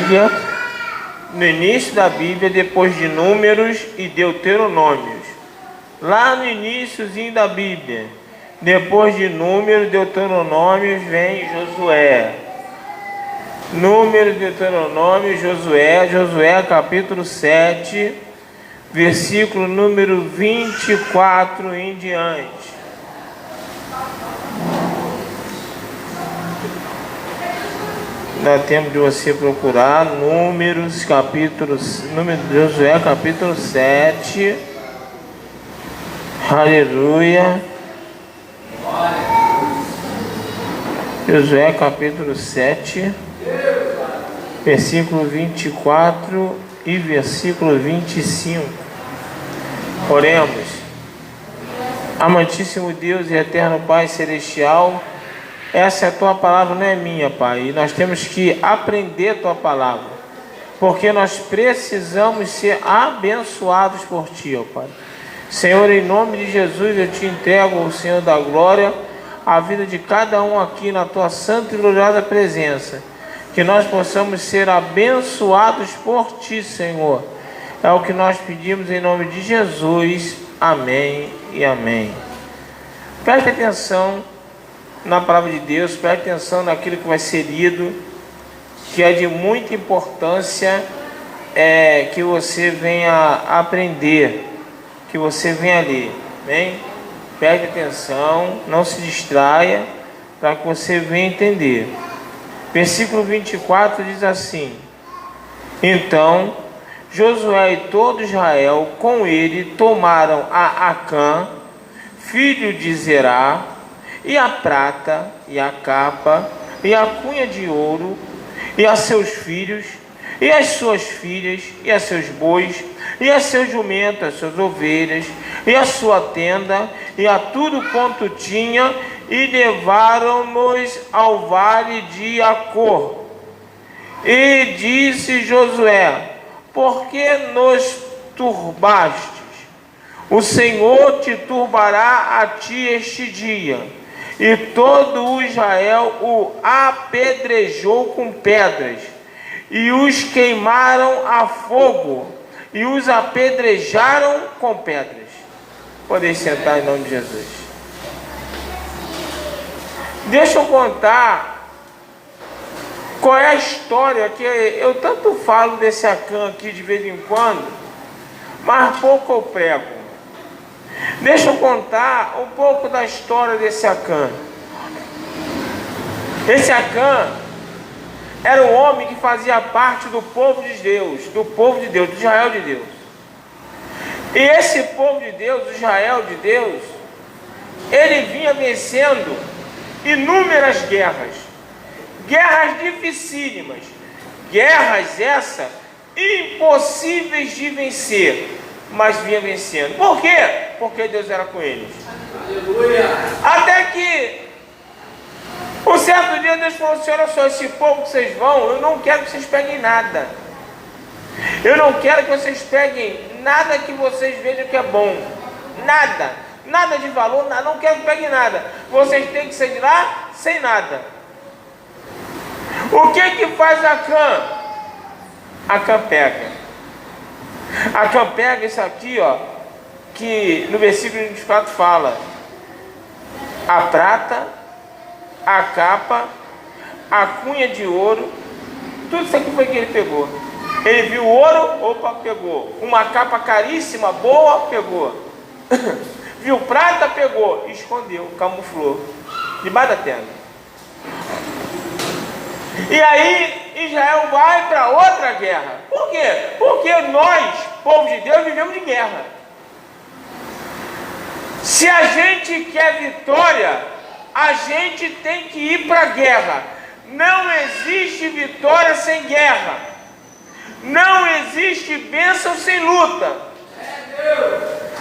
Bíblia, no início da Bíblia, depois de Números e Deuteronômios. Lá no iníciozinho da Bíblia, depois de Números e Deuteronômios, vem Josué. Números, Deuteronômio, Josué capítulo 7, versículo número 24 em diante. Dá tempo de você procurar Josué capítulo 7. Aleluia. Josué capítulo 7, versículo 24 e versículo 25. Oremos. Amantíssimo Deus e eterno Pai celestial, essa é a Tua palavra, não é minha, Pai. E nós temos que aprender a Tua palavra, porque nós precisamos ser abençoados por Ti, ó Pai. Senhor, em nome de Jesus, eu Te entrego, o Senhor da glória, a vida de cada um aqui na Tua santa e gloriosa presença. Que nós possamos ser abençoados por Ti, Senhor. É o que nós pedimos em nome de Jesus. Amém e amém. Preste atenção na palavra de Deus, preste atenção naquilo que vai ser lido, que é de muita importância, que você venha aprender, que você venha ler, amém? Preste atenção, não se distraia, para que você venha entender. Versículo 24 diz assim: Então Josué e todo Israel com ele tomaram a Acã, filho de Zerá, e a prata, e a capa, e a cunha de ouro, e a seus filhos, e as suas filhas, e a seus bois, e a seus jumentos, as suas ovelhas, e a sua tenda, e a tudo quanto tinha, e levaram-nos ao vale de Acor. E disse Josué: Por que nos turbastes? O Senhor te turbará a ti este dia. E todo o Israel o apedrejou com pedras, e os queimaram a fogo, e os apedrejaram com pedras. Podem sentar em nome de Jesus. Deixa eu contar qual é a história, que eu tanto falo desse Acã aqui de vez em quando, mas pouco eu prego. Deixa eu contar um pouco da história desse Acã. Esse Acã era um homem que fazia parte do povo de Deus, do Israel de Deus. E esse povo de Deus, do Israel de Deus, ele vinha vencendo inúmeras guerras dificílimas, guerras essas impossíveis de vencer, mas vinha vencendo. Por quê? Porque Deus era com eles. Aleluia. Até que um certo dia Deus falou assim: olha só, esse povo que vocês vão, eu não quero que vocês peguem nada. Eu não quero que vocês peguem nada que vocês vejam que é bom. Nada de valor, nada, não quero que peguem nada. Vocês têm que sair de lá sem nada. O que faz Acã? Acã pega isso aqui, ó, que no versículo 24 fala: a prata, a capa, a cunha de ouro, tudo isso aqui foi que ele pegou. Ele viu ouro, opa, pegou. Uma capa caríssima, boa, pegou. Viu prata, pegou, escondeu, camuflou, debaixo da tenda. E aí Israel vai para outra guerra. Por quê? Porque nós, povo de Deus, vivemos de guerra. Se a gente quer vitória, a gente tem que ir para a guerra. Não existe vitória sem guerra. Não existe bênção sem luta.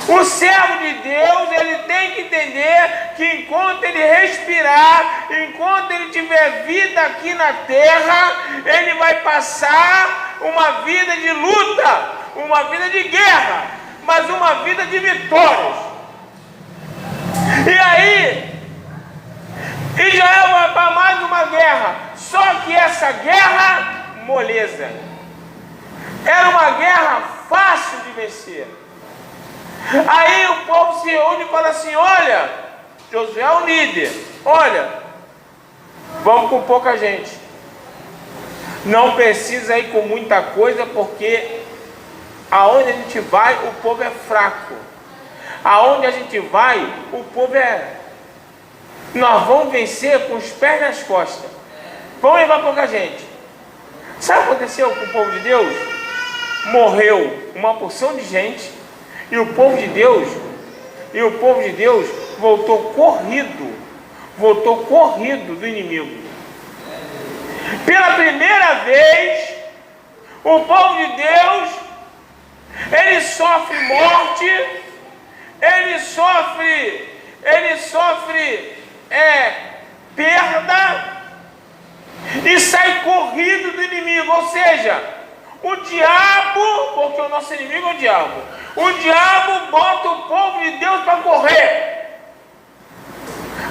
O servo de Deus, ele tem que entender que enquanto ele respirar, enquanto ele tiver vida aqui na terra, ele vai passar uma vida de luta, uma vida de guerra, mas uma vida de vitórias. E aí, Israel vai para mais uma guerra, só que essa guerra moleza. Era uma guerra fácil de vencer. Aí o povo se reúne e fala assim: olha, Josué é o líder, olha, vamos com pouca gente. Não precisa ir com muita coisa, porque aonde a gente vai, o povo é fraco. Aonde a gente vai, o povo nós vamos vencer com os pés nas costas. Vamos levar pouca gente. Sabe o que aconteceu com o povo de Deus? Morreu uma porção de gente, e o povo de Deus voltou corrido do inimigo. Pela primeira vez, o povo de Deus, ele sofre morte, ele sofre perda e sai corrido do inimigo. Ou seja, o diabo, porque o nosso inimigo é o diabo bota o povo de Deus para correr.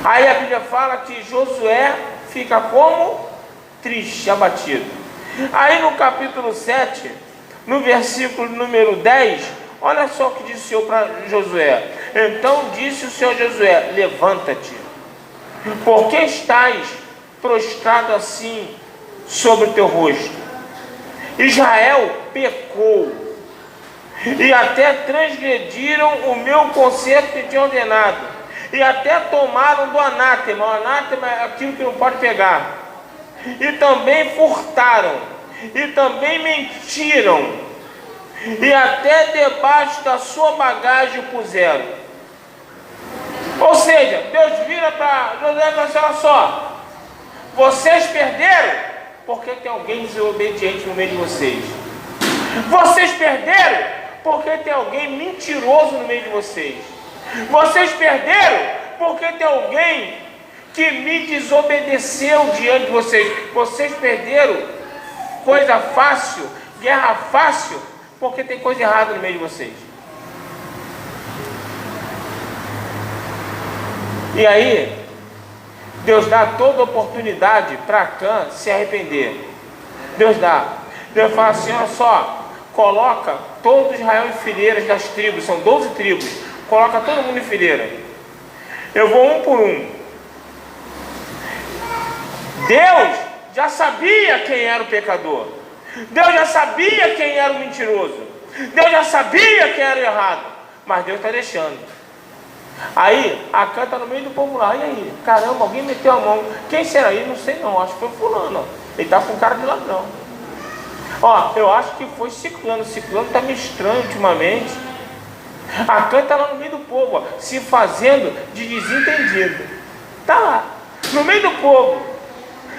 Aí a Bíblia fala que Josué fica como? Triste, abatido. Aí no capítulo 7, no versículo número 10, olha só o que disse o Senhor para Josué. Então disse o Senhor a Josué: levanta-te, porque estás prostrado assim sobre o teu rosto. Israel pecou, e até transgrediram o meu concerto que tinha ordenado, e até tomaram do anátema. O anátema é aquilo que não pode pegar. E também furtaram, e também mentiram, e até debaixo da sua bagagem o puseram. Ou seja, Deus vira para Josué e fala assim: olha só, vocês perderam porque tem alguém desobediente no meio de vocês. Vocês perderam porque tem alguém mentiroso no meio de vocês. Vocês perderam porque tem alguém que me desobedeceu diante de vocês. Vocês perderam coisa fácil, guerra fácil, porque tem coisa errada no meio de vocês. E aí, Deus dá toda oportunidade para Acã se arrepender. Deus fala assim: olha só, coloca todo Israel em fileiras das tribos, são 12 tribos, coloca todo mundo em fileira. Eu vou um por um. Deus já sabia quem era o pecador. Deus já sabia quem era o mentiroso. Deus já sabia quem era o errado. Mas Deus está deixando. Aí, Acã está no meio do povo lá. E aí? Caramba, alguém meteu a mão. Quem será aí? Não sei não. Acho que foi fulano. Ele está com cara de ladrão. Eu acho que foi Ciclano. Ciclano está meio estranho ultimamente. Acã está lá no meio do povo, se fazendo de desentendido. Está lá, no meio do povo.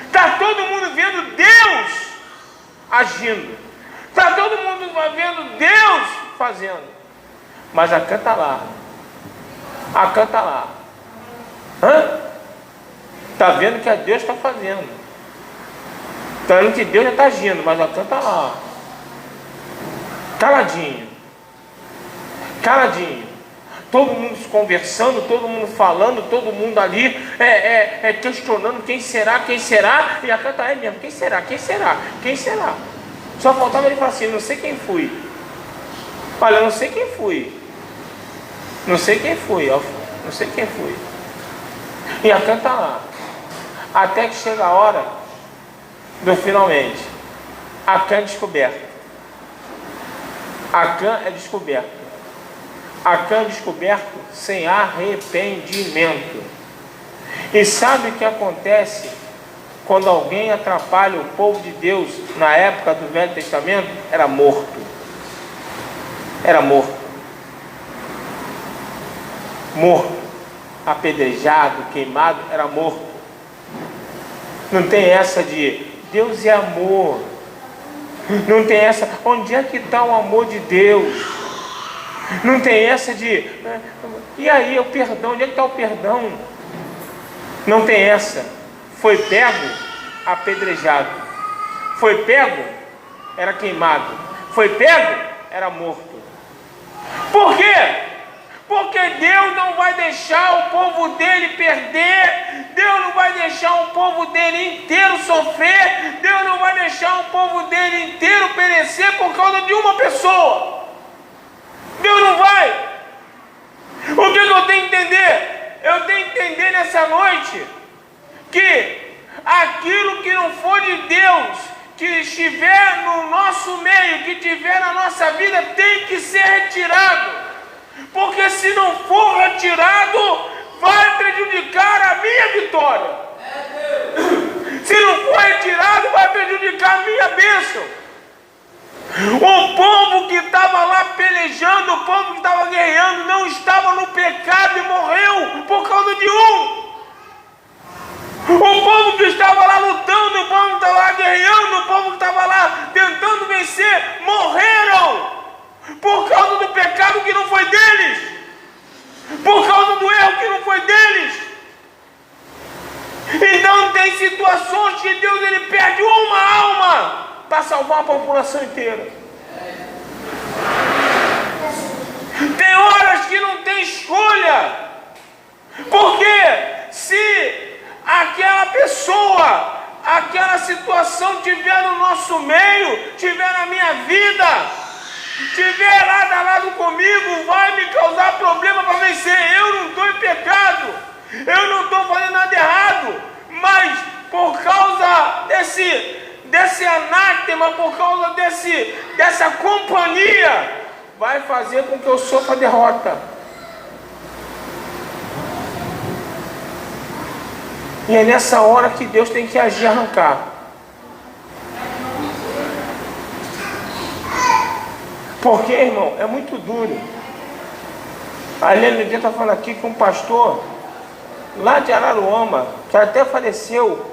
Está todo mundo vendo Deus agindo. Está todo mundo vendo Deus fazendo. Mas Acã está lá. Acã está lá. Está vendo que Deus está fazendo. Está vendo que Deus já está agindo. Mas Acã está lá. Caladinho. Todo mundo conversando, todo mundo falando, todo mundo ali questionando quem será, e a canta é mesmo, quem será? Só faltava ele falar assim: não sei quem fui. Olha, não sei quem fui. E a canta lá. Até que chega a hora do finalmente. Acã é descoberto. Acã é descoberto sem arrependimento. E sabe o que acontece quando alguém atrapalha o povo de Deus na época do Velho Testamento? Era morto. Apedrejado, queimado, era morto. Não tem essa de Deus é amor. Não tem essa, onde é que está o amor de Deus? Não tem essa de, e aí o perdão, onde é que está o perdão? Não tem essa. Foi pego, apedrejado. Foi pego, era queimado. Foi pego, era morto. Por quê? Porque Deus não vai deixar o povo dele perder, Deus não vai deixar o povo dele inteiro sofrer, Deus não vai deixar o povo dele inteiro perecer por causa de uma pessoa. Deus não vai. O que eu tenho que entender? Eu tenho que entender nessa noite que aquilo que não for de Deus, que estiver no nosso meio, que estiver na nossa vida, tem que ser retirado. Porque se não for retirado, vai prejudicar a minha vitória. Se não for retirado, vai prejudicar a minha bênção. O povo que estava lá pelejando, o povo que estava guerreando, não estava no pecado e morreu por causa de um. O povo que estava lá lutando, o povo que estava lá guerreando, o povo que estava lá tentando vencer, morreram por causa do pecado que não foi deles, por causa do erro que não foi deles. Então tem situações que Deus ele perde uma alma para salvar a população inteira. Tem horas que não tem escolha, porque se aquela pessoa, aquela situação tiver no nosso meio, tiver na minha vida, tiver lado a lado comigo, vai me causar problema para vencer. Eu não estou em pecado, eu não estou fazendo nada errado, mas por causa desse anátema, por causa dessa companhia, vai fazer com que eu sofra a derrota. E é nessa hora que Deus tem que agir e arrancar. Porque, irmão, é muito duro. A Helena está falando aqui que um pastor lá de Araruama, que até faleceu,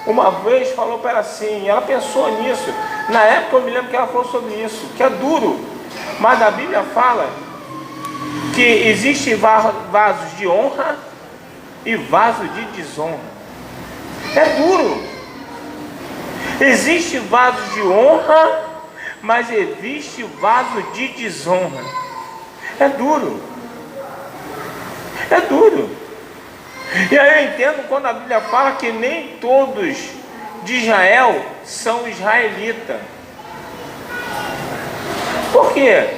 uma vez falou para ela assim, ela pensou nisso. Na época eu me lembro que ela falou sobre isso, que é duro. Mas a Bíblia fala que existem vasos de honra e vasos de desonra. É duro. Existe vaso de honra, mas existe vaso de desonra. É duro. É duro. E aí eu entendo quando a Bíblia fala que nem todos de Israel são israelitas. Por quê?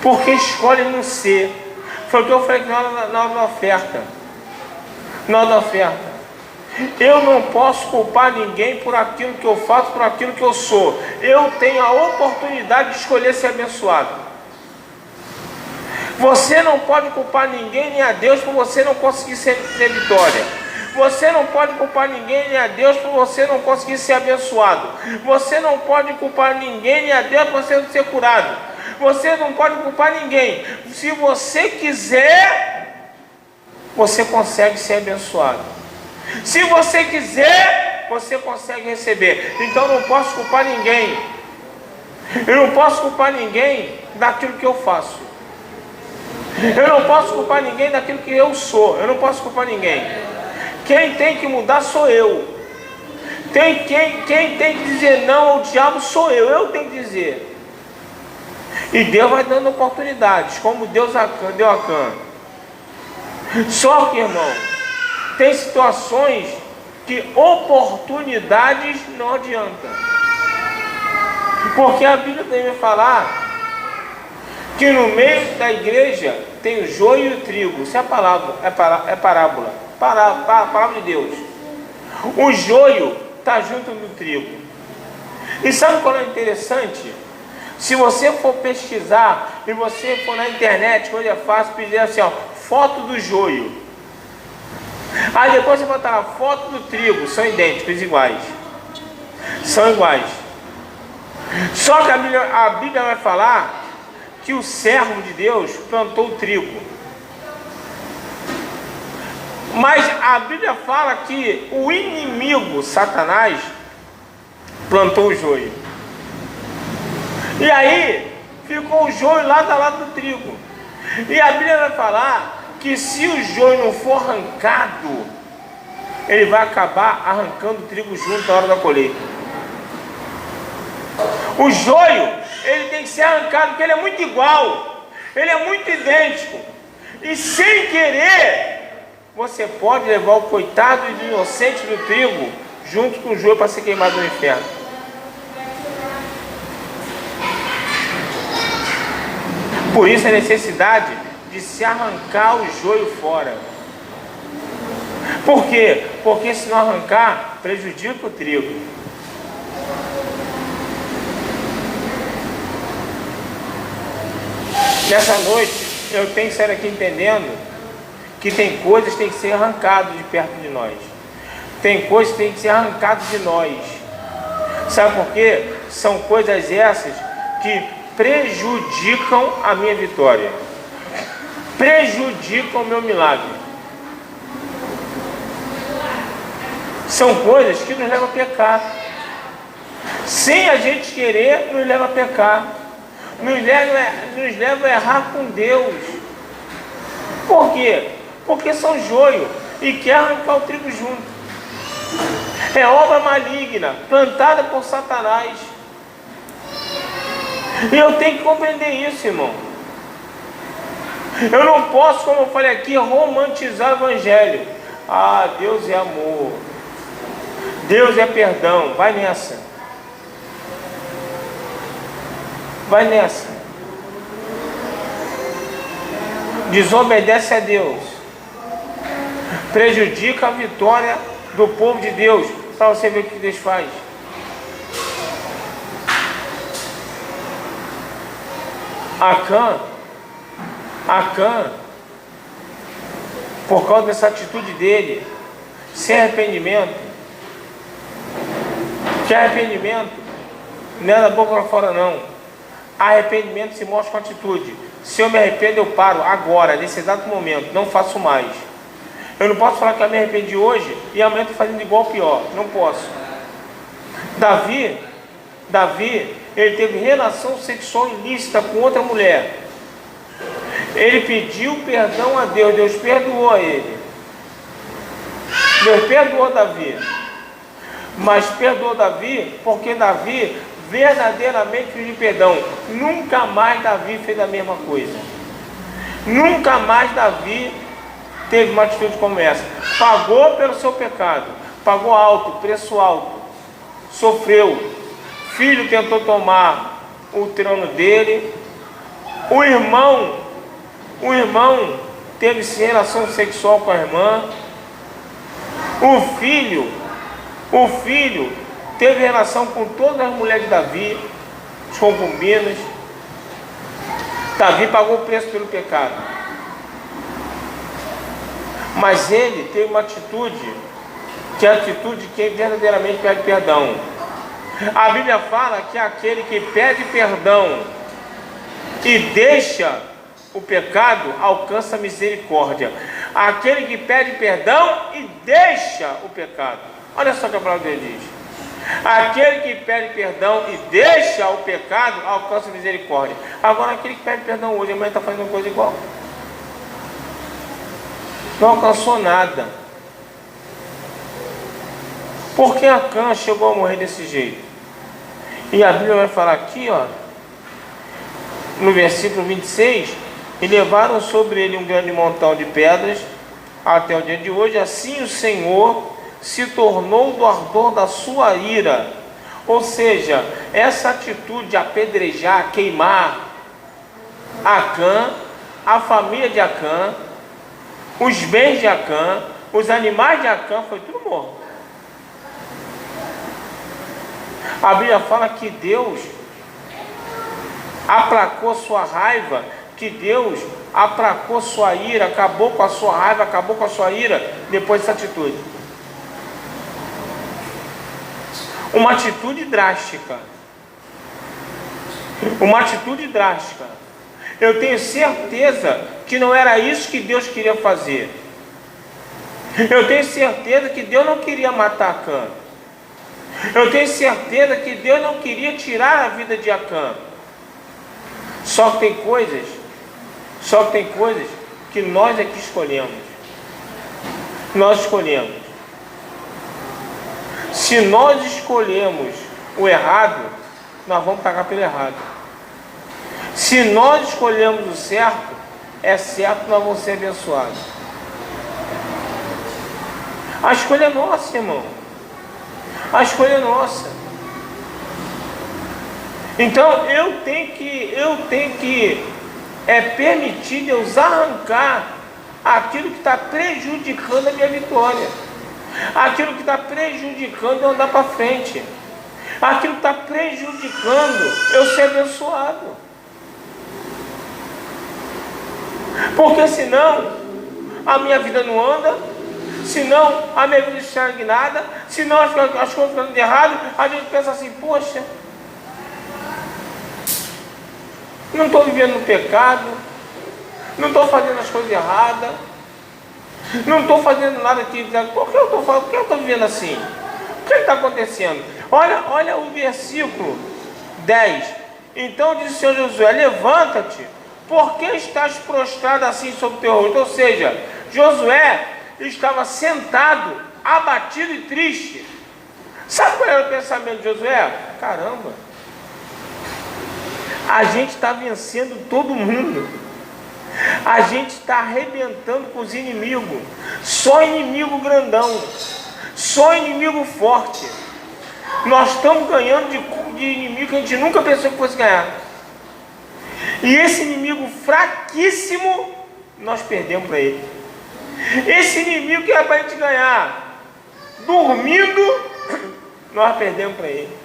Porque escolhem não ser. Foi o que eu falei na hora da oferta. Na hora da oferta. Eu não posso culpar ninguém por aquilo que eu faço, por aquilo que eu sou. Eu tenho a oportunidade de escolher ser abençoado. Você não pode culpar ninguém nem a Deus por você não conseguir ser vitória. Você não pode culpar ninguém nem a Deus por você não conseguir ser abençoado. Você não pode culpar ninguém nem a Deus por você não ser curado. Você não pode culpar ninguém. Se você quiser, você consegue ser abençoado. Se você quiser, você consegue receber. Então eu não posso culpar ninguém. Eu não posso culpar ninguém daquilo que eu faço. Eu não posso culpar ninguém daquilo que eu sou. Eu não posso culpar ninguém. Quem tem que mudar sou eu. Quem tem que dizer não ao diabo sou eu. Eu tenho que dizer. E Deus vai dando oportunidades, como Deus deu a Acã. Só que, irmão, tem situações que oportunidades não adiantam. Porque a Bíblia tem me falar que no meio da igreja tem o joio e o trigo. Isso é a palavra, é parábola. Palavra de Deus. O joio está junto do trigo. E sabe qual é interessante? Se você for pesquisar e você for na internet, coisa fácil, pedir assim, ó, foto do joio. Aí depois você botar a foto do trigo, são idênticos, iguais. São iguais. Só que a Bíblia vai falar que o servo de Deus plantou o trigo. Mas a Bíblia fala que o inimigo, Satanás, plantou o joio. E aí ficou o joio lado a lado do trigo. E a Bíblia vai falar que se o joio não for arrancado, ele vai acabar arrancando o trigo junto na hora da colheita. O joio, ele tem que ser arrancado, porque ele é muito igual. ele é muito idêntico. E sem querer, você pode levar o coitado e o inocente do trigo junto com o joio para ser queimado no inferno. Por isso a necessidade de se arrancar o joio fora. Por quê? Porque se não arrancar, prejudica o trigo. Nessa noite, eu tenho que sair aqui entendendo que tem coisas que tem que ser arrancadas de perto de nós. Tem coisas que tem que ser arrancadas de nós. Sabe por quê? São coisas essas que prejudicam a minha vitória. Prejudicam o meu milagre. São coisas que nos levam a pecar. Sem a gente querer, nos leva a pecar. Nos leva a errar com Deus. Por quê? Porque são joio e quer arrancar o trigo junto. É obra maligna, plantada por Satanás. E eu tenho que compreender isso, irmão. Eu não posso, como eu falei aqui, romantizar o Evangelho. Ah, Deus é amor. Deus é perdão. Vai nessa. Vai nessa. Desobedece a Deus. Prejudica a vitória do povo de Deus. Para você ver o que Deus faz. Acã, por causa dessa atitude dele, sem arrependimento, que arrependimento não é da boca para fora não. Arrependimento se mostra com atitude. Se eu me arrependo, eu paro agora, nesse exato momento, não faço mais. Eu não posso falar que eu me arrependi hoje e amanhã estou fazendo igual ou pior. Não posso. Davi, ele teve relação sexual ilícita com outra mulher. Ele pediu perdão a Deus. Deus perdoou a ele. Deus perdoou Davi. Mas perdoou Davi porque Davi verdadeiramente pediu perdão. Nunca mais Davi fez a mesma coisa. Nunca mais Davi teve uma atitude como essa. Pagou pelo seu pecado. Pagou alto, preço alto. Sofreu. Filho tentou tomar o trono dele. O irmão teve relação sexual com a irmã. O filho teve relação com todas as mulheres de Davi, os concubinos. Davi pagou o preço pelo pecado. Mas ele teve uma atitude, que é a atitude de quem verdadeiramente pede perdão. A Bíblia fala que aquele que pede perdão e deixa o pecado alcança a misericórdia. Aquele que pede perdão e deixa o pecado. Olha só o que a palavra dele diz. Aquele que pede perdão e deixa o pecado alcança a misericórdia. Agora aquele que pede perdão hoje, amanhã está fazendo uma coisa igual. Não alcançou nada. Por que Acã chegou a morrer desse jeito? E a Bíblia vai falar aqui, ó, no versículo 26, e levaram sobre ele um grande montão de pedras, até o dia de hoje. Assim o Senhor se tornou do ardor da sua ira. Ou seja, essa atitude de apedrejar, queimar Acã, a família de Acã, os bens de Acã, os animais de Acã, foi tudo morto. A Bíblia fala que Deus aplacou sua raiva, que Deus aplacou sua ira, acabou com a sua raiva, acabou com a sua ira, depois dessa atitude. Uma atitude drástica. Uma atitude drástica. Eu tenho certeza que não era isso que Deus queria fazer. Eu tenho certeza que Deus não queria matar Acã. Eu tenho certeza que Deus não queria tirar a vida de Acã. Só que tem coisas que nós é que escolhemos. Nós escolhemos. Se nós escolhemos o errado, nós vamos pagar pelo errado. Se nós escolhemos o certo, é certo que nós vamos ser abençoados. A escolha é nossa, irmão. A escolha é nossa. Então eu tenho que permitir Deus arrancar aquilo que está prejudicando a minha vitória, aquilo que está prejudicando eu andar para frente, aquilo que está prejudicando eu ser abençoado. Porque senão a minha vida não anda, senão a minha vida está estagnada, senão as coisas ficam de errado, a gente pensa assim, poxa, não estou vivendo no pecado, não estou fazendo as coisas erradas, não estou fazendo nada que... Por que eu estou vivendo assim? O que está acontecendo? Olha o versículo 10. Então disse o Senhor Josué, levanta-te, por que estás prostrado assim sobre o teu rosto? Ou seja, Josué estava sentado, abatido e triste. Sabe qual era o pensamento de Josué? Caramba, a gente está vencendo todo mundo, a gente está arrebentando com os inimigos, só inimigo grandão, só inimigo forte, nós estamos ganhando de inimigo que a gente nunca pensou que fosse ganhar, e esse inimigo fraquíssimo, nós perdemos para ele. Esse inimigo que é para a gente ganhar dormindo, nós perdemos para ele.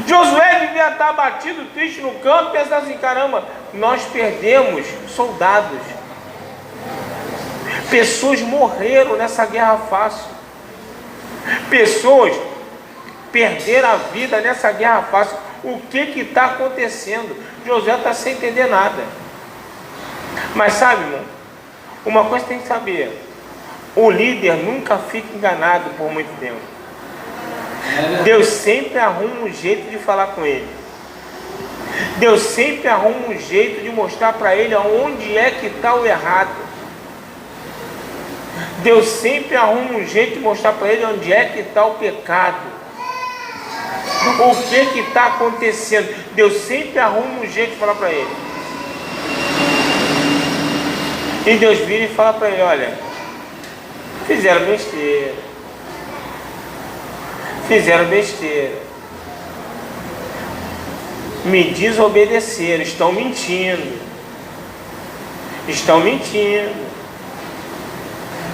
Josué devia estar abatido, triste no campo, pensando assim, caramba, nós perdemos soldados, pessoas morreram nessa guerra fácil, pessoas perderam a vida nessa guerra fácil. O que está acontecendo? Josué está sem entender nada. Mas sabe, irmão, uma coisa tem que saber, o líder nunca fica enganado por muito tempo. Deus sempre arruma um jeito de falar com ele. Deus sempre arruma um jeito de mostrar para ele aonde é que está o errado. Deus sempre arruma um jeito de mostrar para ele onde é que está o pecado. O que está acontecendo. Deus sempre arruma um jeito de falar para ele. E Deus vira e fala para ele, olha, fizeram besteira. Fizeram besteira, me desobedeceram, estão mentindo,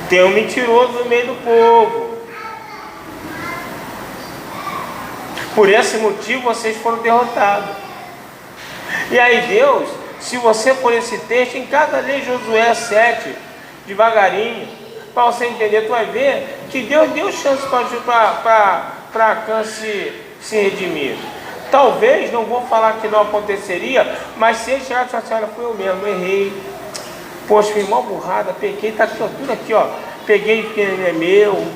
tem um mentiroso no meio do povo, por esse motivo vocês foram derrotados. E aí Deus, se você for esse texto, em cada lei Josué 7, devagarinho, para você entender, tu vai ver que Deus deu chance para Acã se redimir. Talvez, não vou falar que não aconteceria, mas se ele chegar e falar assim, olha, foi eu mesmo, errei, poxa, fui mal burrada, peguei, está aqui, ó, tudo aqui, ó, peguei porque é meu,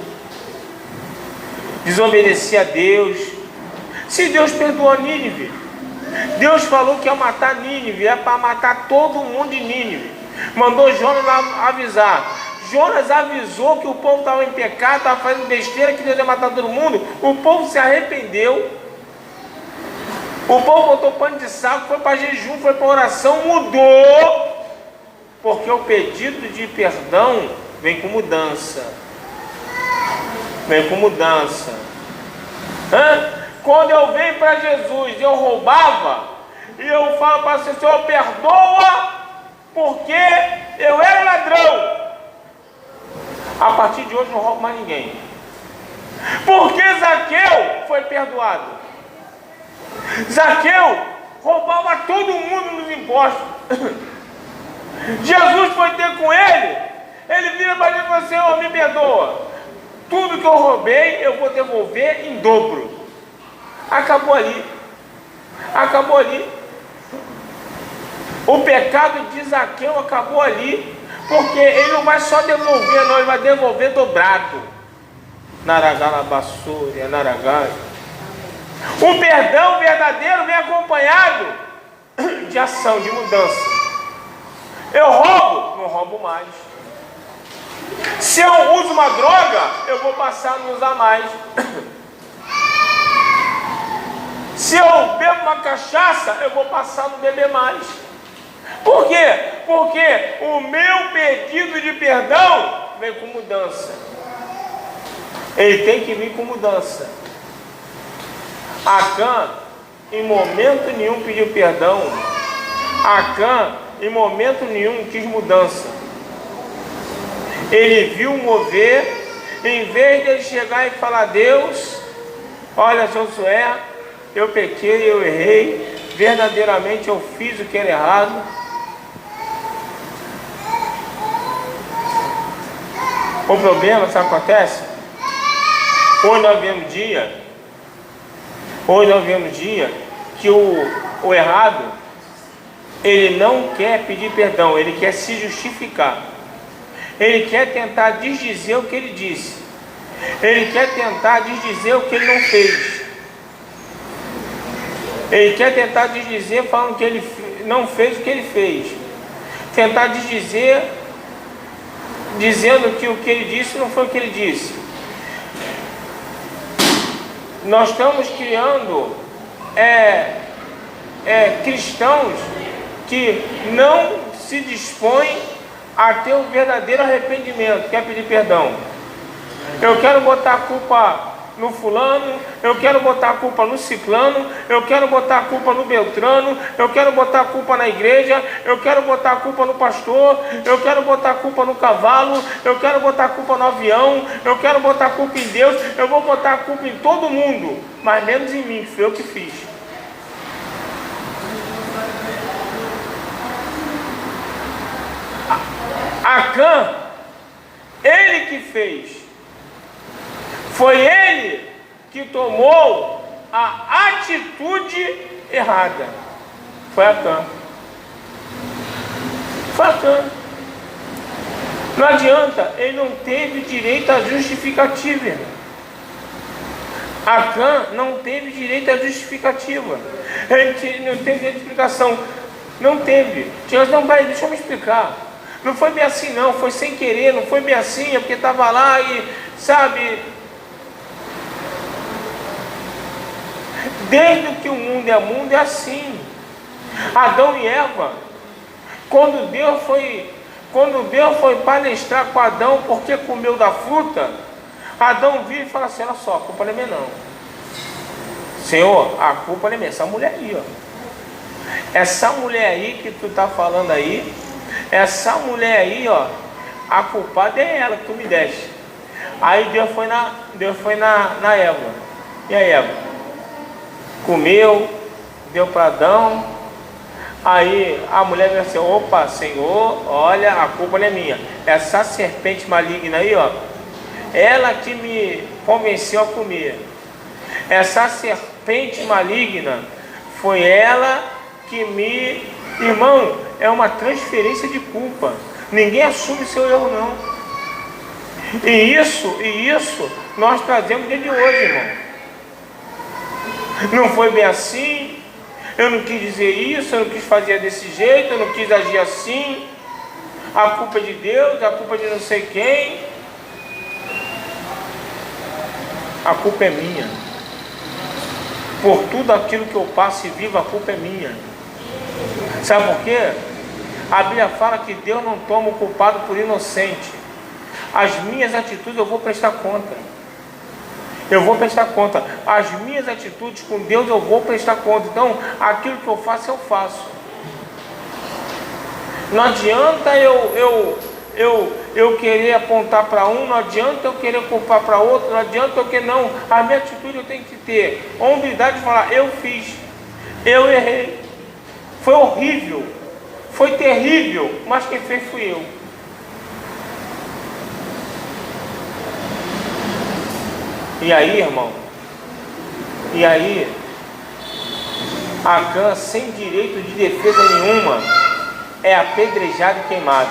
desobedeci a Deus. Se Deus perdoou Nínive, Deus falou que ia matar Nínive, é para matar todo mundo de Nínive, mandou Jonas avisar. Jonas avisou que o povo estava em pecado, estava fazendo besteira, que Deus ia matar todo mundo. O povo se arrependeu. O povo botou pano de saco, foi para jejum, foi para oração, mudou. Porque o pedido de perdão vem com mudança. Vem com mudança. Quando eu venho para Jesus, eu roubava, e eu falo para você, Senhor, perdoa, porque eu era ladrão. A partir de hoje não roubo mais ninguém. Porque Zaqueu foi perdoado. Zaqueu roubava todo mundo nos impostos. Jesus foi ter com ele. Ele vira para ele e fala, Senhor, me perdoa. Tudo que eu roubei eu vou devolver em dobro. Acabou ali. Acabou ali. O pecado de Zaqueu acabou ali. Porque ele não vai só devolver, não, ele vai devolver dobrado. Naragala basura, naragala. O perdão verdadeiro vem acompanhado de ação, de mudança. Eu roubo, não roubo mais. Se eu uso uma droga, eu vou passar a não usar mais. Se eu bebo uma cachaça, eu vou passar a não beber mais. Por quê? Porque o meu pedido de perdão vem com mudança. Ele tem que vir com mudança. Acã, em momento nenhum, pediu perdão. Acã, em momento nenhum, quis mudança. Ele viu mover, em vez de ele chegar e falar: Deus, olha, Josué, eu pequei, eu errei, verdadeiramente eu fiz o que era errado. O problema, sabe o que acontece? Hoje nós vemos dia que o errado, ele não quer pedir perdão, ele quer se justificar. Ele quer tentar desdizer o que ele disse. Ele quer tentar desdizer o que ele não fez. Ele quer tentar desdizer falando que ele não fez o que ele fez. Tentar desdizer dizendo que o que ele disse não foi o que ele disse. Nós estamos criando cristãos que não se dispõem a ter o verdadeiro arrependimento, que é pedir perdão. Eu quero botar a culpa no fulano, eu quero botar a culpa no ciclano, eu quero botar a culpa no beltrano, eu quero botar a culpa na igreja, eu quero botar a culpa no pastor, eu quero botar a culpa no cavalo, eu quero botar a culpa no avião, eu quero botar a culpa em Deus, eu vou botar a culpa em todo mundo, mas menos em mim, que foi eu que fiz. Acã, ele que fez. Foi ele que tomou a atitude errada. Foi Acã. Foi Acã. Não adianta, ele não teve direito à justificativa. Acã não teve direito à justificativa. Ele não teve direito à explicação. Não teve. Não, peraí, deixa eu me explicar. Não foi bem assim não, foi sem querer, não foi bem assim, é porque estava lá e, sabe... Desde que o mundo é assim. Adão e Eva, quando Deus foi palestrar com Adão porque comeu da fruta, Adão vira e fala assim: olha só, a culpa não é minha não. Senhor, a culpa não é minha, essa mulher aí, ó. Essa mulher aí que tu tá falando aí, essa mulher aí, ó, a culpada é ela que tu me deste. Aí Deus foi na Eva. E a Eva? Comeu, deu para Adão. Aí a mulher disse assim: opa, Senhor, olha, a culpa não é minha. Essa serpente maligna aí, ó, ela que me convenceu a comer. Essa serpente maligna foi ela que me... Irmão, é uma transferência de culpa. Ninguém assume seu erro não. E isso nós trazemos desde hoje, irmão. Não foi bem assim, eu não quis dizer isso, eu não quis fazer desse jeito, eu não quis agir assim, a culpa é de Deus, a culpa é de não sei quem, a culpa é minha. Por tudo aquilo que eu passo e vivo, a culpa é minha. Sabe por quê? A Bíblia fala que Deus não toma o culpado por inocente. As minhas atitudes eu vou prestar conta. Eu vou prestar conta. As minhas atitudes com Deus eu vou prestar conta. Então, aquilo que eu faço, eu faço. Não adianta eu querer apontar para um, não adianta eu querer culpar para outro, não adianta eu querer, não. A minha atitude eu tenho que ter a humildade de falar: eu fiz, eu errei, foi horrível, foi terrível, mas quem fez fui eu. E aí, irmão, Acã, sem direito de defesa nenhuma, é apedrejado e queimado.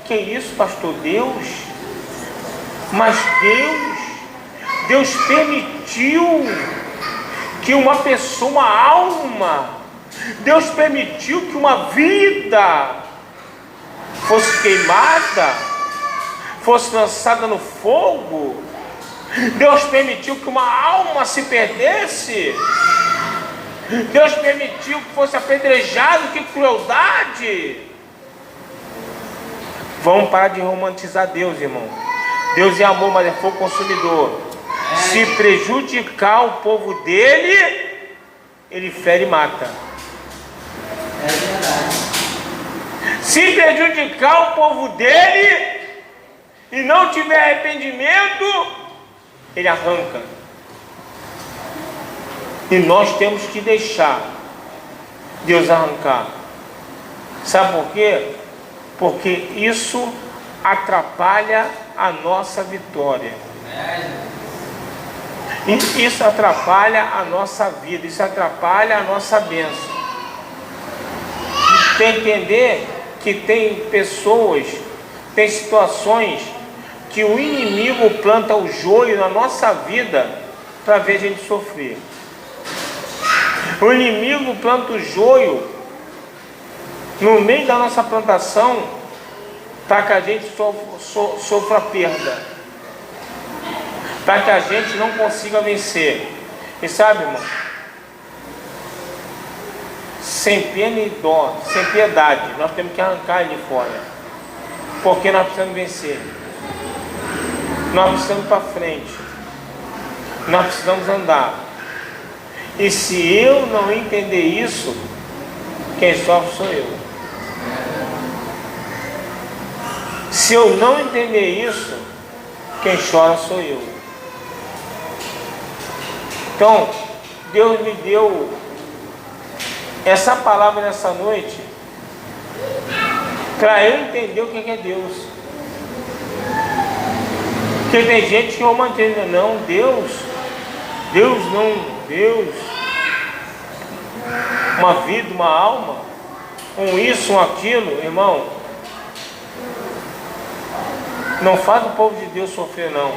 Que isso, pastor? Deus? Mas Deus permitiu que uma pessoa, uma alma, Deus permitiu que uma vida fosse queimada, fosse lançada no fogo. Deus permitiu que uma alma se perdesse. Deus permitiu que fosse apedrejado, que crueldade. Vamos parar de romantizar Deus, irmão. Deus é amor, mas é fogo consumidor. Se prejudicar o povo dele, ele fere e mata. É verdade. Se prejudicar o povo dele e não tiver arrependimento, ele arranca. E nós temos que deixar Deus arrancar. Sabe por quê? Porque isso atrapalha a nossa vitória. Isso atrapalha a nossa vida, isso atrapalha a nossa bênção. Tem que entender que tem pessoas, tem situações que o inimigo planta o joio na nossa vida para ver a gente sofrer. O inimigo planta o joio no meio da nossa plantação para que a gente sofra perda, para que a gente não consiga vencer. E sabe, irmão, sem pena e dó, sem piedade, nós temos que arrancar ele fora, porque nós precisamos vencer, nós precisamos ir para frente, nós precisamos andar. E se eu não entender isso, quem sofre sou eu. Se eu não entender isso, quem chora sou eu. Então, Deus me deu essa palavra nessa noite para eu entender o que é Deus. Porque tem gente que não entende, não, Deus, uma vida, uma alma, um isso, um aquilo, irmão. Não faz o povo de Deus sofrer, não.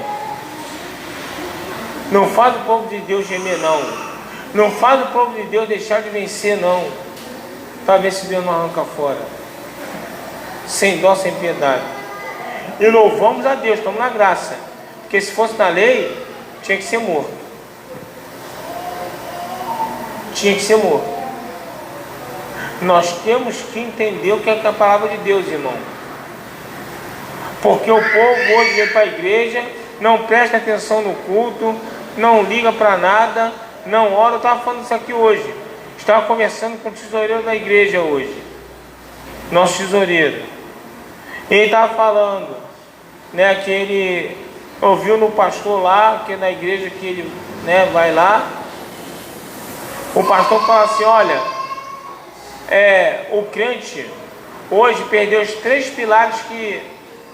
Não faz o povo de Deus gemer, não. Não faz o povo de Deus deixar de vencer, não. Para ver se Deus não arranca fora. Sem dó, sem piedade. E louvamos a Deus, estamos na graça. Porque se fosse na lei, tinha que ser morto. Tinha que ser morto. Nós temos que entender o que é a palavra de Deus, irmão. Porque o povo hoje vem para a igreja, não presta atenção no culto, não liga para nada, não ora. Eu estava falando isso aqui hoje. Estava conversando com o tesoureiro da igreja hoje. Nosso tesoureiro. Ele estava falando, né, que ele ouviu no pastor lá, que é na igreja que ele, né, vai lá. O pastor fala assim, olha, o crente hoje perdeu os 3 pilares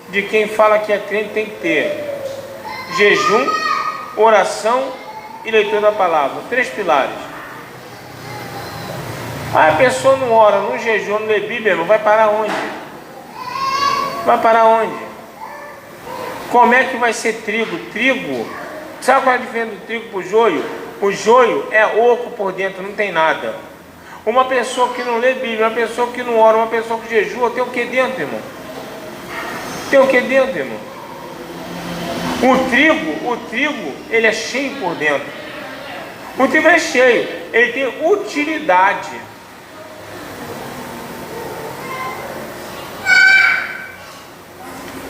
de quem fala que é crente tem que ter: jejum, oração e leitura da palavra. 3 pilares. Aí a pessoa não ora, não jejum, não lê Bíblia, não vai parar onde? Vai parar onde? Como é que vai ser trigo? Trigo, sabe qual é a diferença do trigo para o joio? O joio é oco por dentro, não tem nada. Uma pessoa que não lê Bíblia, uma pessoa que não ora, uma pessoa que jejua, tem o que dentro, irmão? Tem o que dentro, irmão? O trigo, ele é cheio por dentro. O trigo é cheio, ele tem utilidade.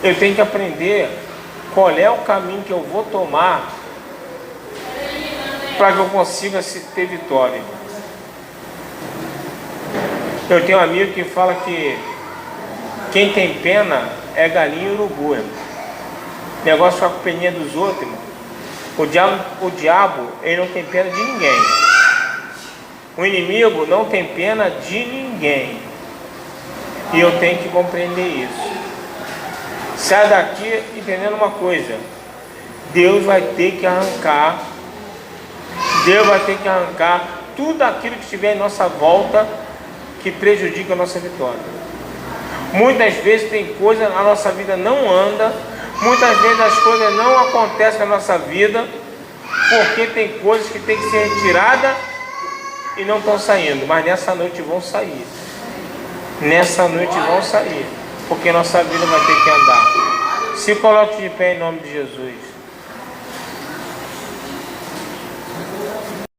Eu tenho que aprender qual é o caminho que eu vou tomar para que eu consiga ter vitória. Eu tenho um amigo que fala que quem tem pena é galinha e urubu, irmão. O negócio fica com peninha dos outros, irmão. O diabo, ele não tem pena de ninguém. O inimigo não tem pena de ninguém. E eu tenho que compreender isso. Sai daqui entendendo uma coisa: Deus vai ter que arrancar. Deus vai ter que arrancar tudo aquilo que estiver em nossa volta que prejudica a nossa vitória. Muitas vezes tem coisa na nossa vida não anda, muitas vezes as coisas não acontecem na nossa vida, porque tem coisas que tem que ser retiradas e não estão saindo, mas nessa noite vão sair. Nessa noite vão sair, porque nossa vida vai ter que andar. Se coloque de pé em nome de Jesus.